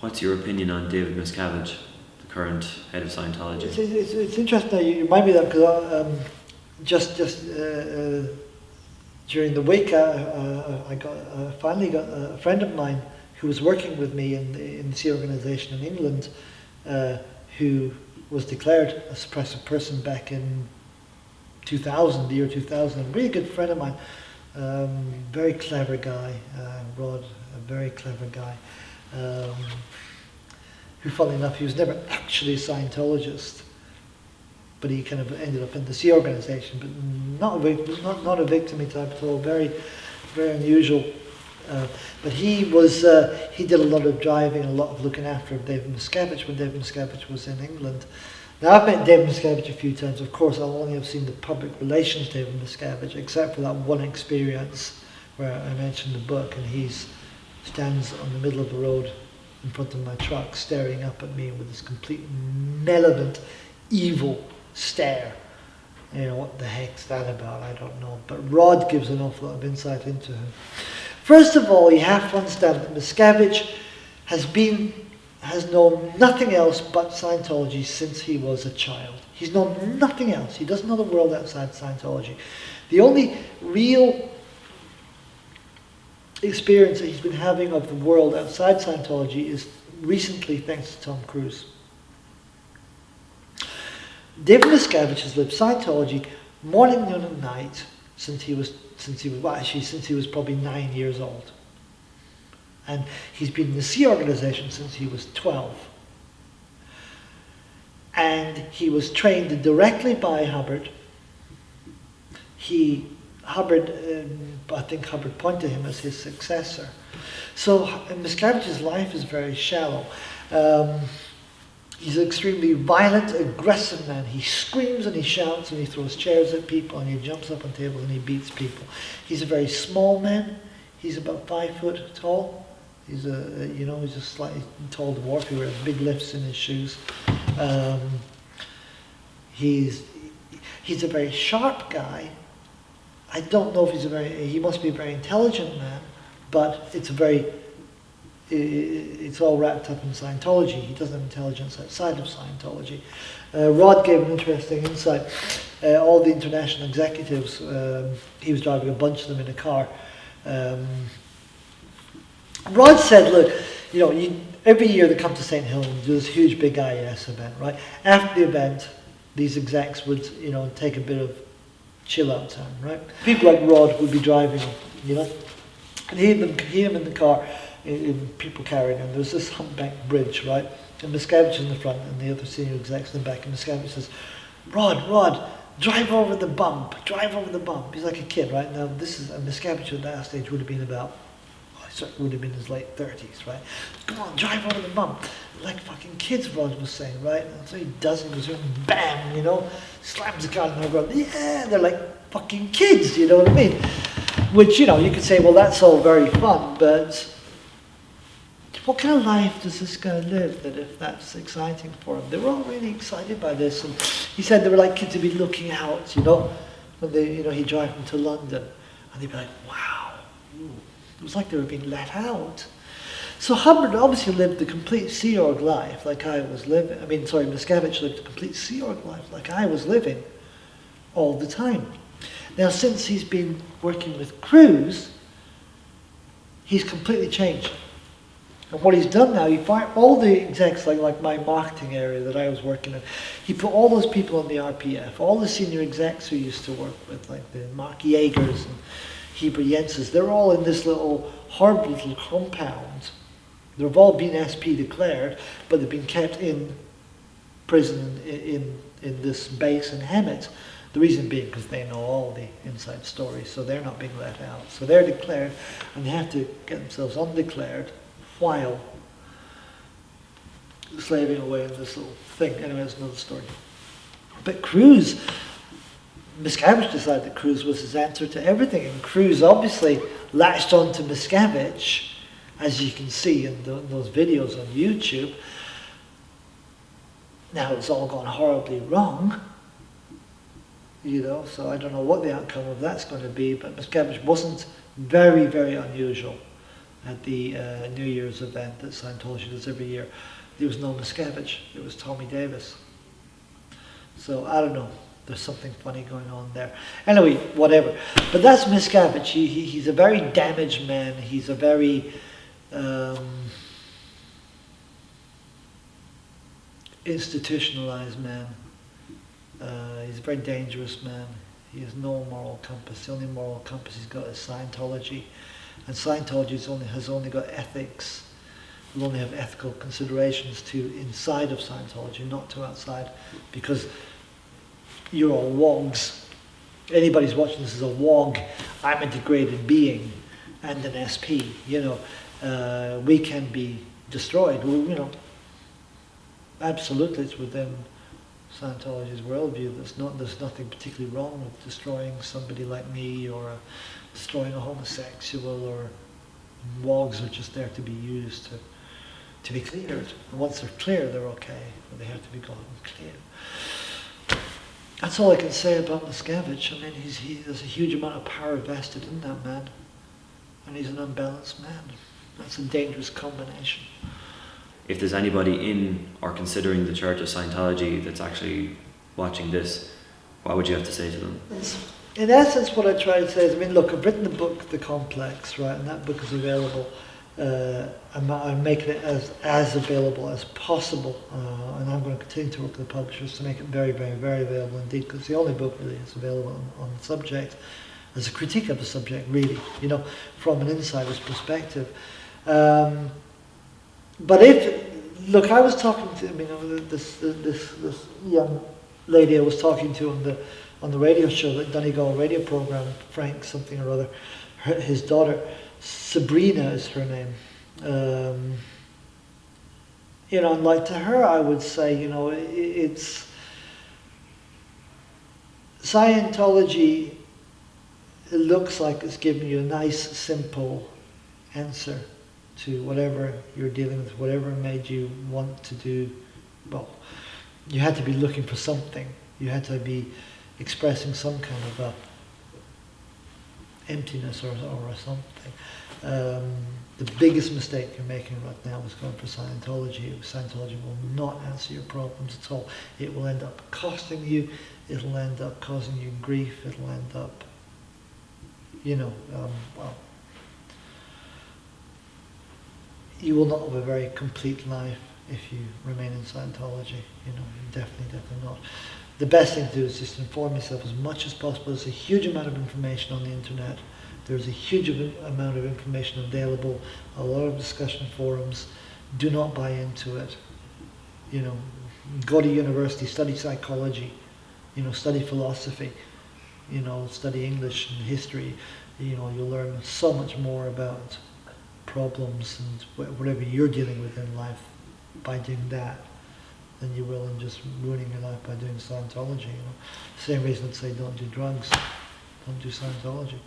What's your opinion on David Miscavige, the current head of Scientology? It's interesting that you remind me of that, because just during the week, I finally got a friend of mine who was working with me in the C organisation in England, who was declared a suppressive person back in 2000, the year 2000. A really good friend of mine, very clever guy, Rod, a very clever guy, who, funnily enough, he was never actually a Scientologist, but he kind of ended up in the C organisation, but not a victim type at all, very, very unusual. But he did a lot of driving, a lot of looking after David Miscavige when David Miscavige was in England. Now, I've met David Miscavige a few times. Of course, I'll only have seen the public relations David Miscavige, except for that one experience where I mentioned the book, and he stands on the middle of the road in front of my truck, staring up at me with this complete malevolent, evil stare. You know, what the heck's that about? I don't know. But Rod gives an awful lot of insight into him. First of all, you have to understand that Miscavige has known nothing else but Scientology since he was a child. He's known nothing else. He doesn't know the world outside Scientology. The only real experience that he's been having of the world outside Scientology is recently, thanks to Tom Cruise. David Miscavige has lived Scientology morning, noon, and night since he was probably 9 years old. And he's been in the C organisation since he was 12. And he was trained directly by Hubbard. I think Hubbard pointed to him as his successor. So Miscavige's life is very shallow. He's an extremely violent, aggressive man. He screams and he shouts and he throws chairs at people and he jumps up on tables and he beats people. He's a very small man. He's about 5 foot tall. He's he's a slightly tall dwarf. He wears big lifts in his shoes. He's a very sharp guy. I don't know if he must be a very intelligent man, but it's all wrapped up in Scientology. He doesn't have intelligence outside of Scientology. Rod gave an interesting insight. All the international executives, he was driving a bunch of them in a car. Rod said, look, every year they come to St. Helens, do this huge big IS event, right? After the event, these execs would, take a bit of chill out time, right? People like Rod would be driving, and he had him in the car, people carrying him. There's this humpback bridge, right? And Miscavige in the front and the other senior execs in the back, and Miscavige says, Rod, drive over the bump. He's like a kid, right? Now, Miscavige at that stage would have been about, would have been in his late 30s, right? Come on, drive over the bump. Like fucking kids, Rod was saying, right? And so he does, and goes, bam, slams the car on the road. Yeah, they're like fucking kids, you know what I mean? Which, you could say, well, that's all very fun, but what kind of life does this guy live that if that's exciting for him? They were all really excited by this, and he said they were like kids who'd be looking out, when they, he'd drive them to London, and they'd be like, wow. It was like they were being let out. So Hubbard obviously lived the complete Sea Org life like I was living. Miscavige lived the complete Sea Org life like I was living all the time. Now, since he's been working with Cruise, he's completely changed. And what he's done now, he fired all the execs, like my marketing area that I was working in, he put all those people on the RPF, all the senior execs who used to work with, like the Mark Yeagers and Heber Jensen's, they're all in this horrible little compound. They've all been SP declared, but they've been kept in prison in this base in Hemet. The reason being because they know all the inside stories, so they're not being let out. So they're declared, and they have to get themselves undeclared while slaving away in this little thing. Anyway, that's another story. But Miscavige decided that Cruise was his answer to everything, and Cruise obviously latched on to Miscavige, as you can see in those videos on YouTube. Now it's all gone horribly wrong, so I don't know what the outcome of that's going to be, but Miscavige wasn't very, very unusual. at the New Year's event that Scientology does every year. There was no Miscavige, it was Tommy Davis. So I don't know, there's something funny going on there. Anyway, whatever. But that's Miscavige. He's a very damaged man. He's a very institutionalized man. He's a very dangerous man. He has no moral compass. The only moral compass he's got is Scientology. And Scientology has only got ethics. Will only have ethical considerations to inside of Scientology, not to outside, because you're all wogs. Anybody's watching this is a wog. I'm a degraded being and an SP. We can be destroyed. Absolutely, it's within Scientology's worldview. There's nothing particularly wrong with destroying somebody like me, or destroying a homosexual, or wogs are just there to be used to be cleared. And once they're clear, they're okay, but they have to be gotten clear. That's all I can say about Miscavige. I mean, there's a huge amount of power vested in that man, and he's an unbalanced man. That's a dangerous combination. If there's anybody in or considering the Church of Scientology that's actually watching this, what would you have to say to them? In essence, what I try to say is, look, I've written the book, The Complex, right, and that book is available. I'm making it as available as possible, and I'm going to continue to work with the publishers to make it very, very, very available indeed, because it's the only book really is available on the subject, as a critique of the subject, really, from an insider's perspective. But I was talking to, this young lady I was talking to on the radio show, the Donegal radio program, Frank something or other, his daughter, Sabrina is her name. And like to her, I would say, it's Scientology. It looks like it's giving you a nice, simple answer to whatever you're dealing with, whatever made you want to do. Well, you had to be looking for something. You had to be expressing some kind of emptiness or something. The biggest mistake you're making right now is going for Scientology. Scientology will not answer your problems at all. It will end up costing you. It'll end up causing you grief. It'll end up, you will not have a very complete life if you remain in Scientology. Definitely not. The best thing to do is just inform yourself as much as possible. There's a huge amount of information on the internet. There's a huge amount of information available, a lot of discussion forums. Do not buy into it. Go to university, study psychology, study philosophy, study English and history. You'll learn so much more about problems and whatever you're dealing with in life by doing that than you will in just ruining your life by doing Scientology. Same reason I'd say don't do drugs, don't do Scientology.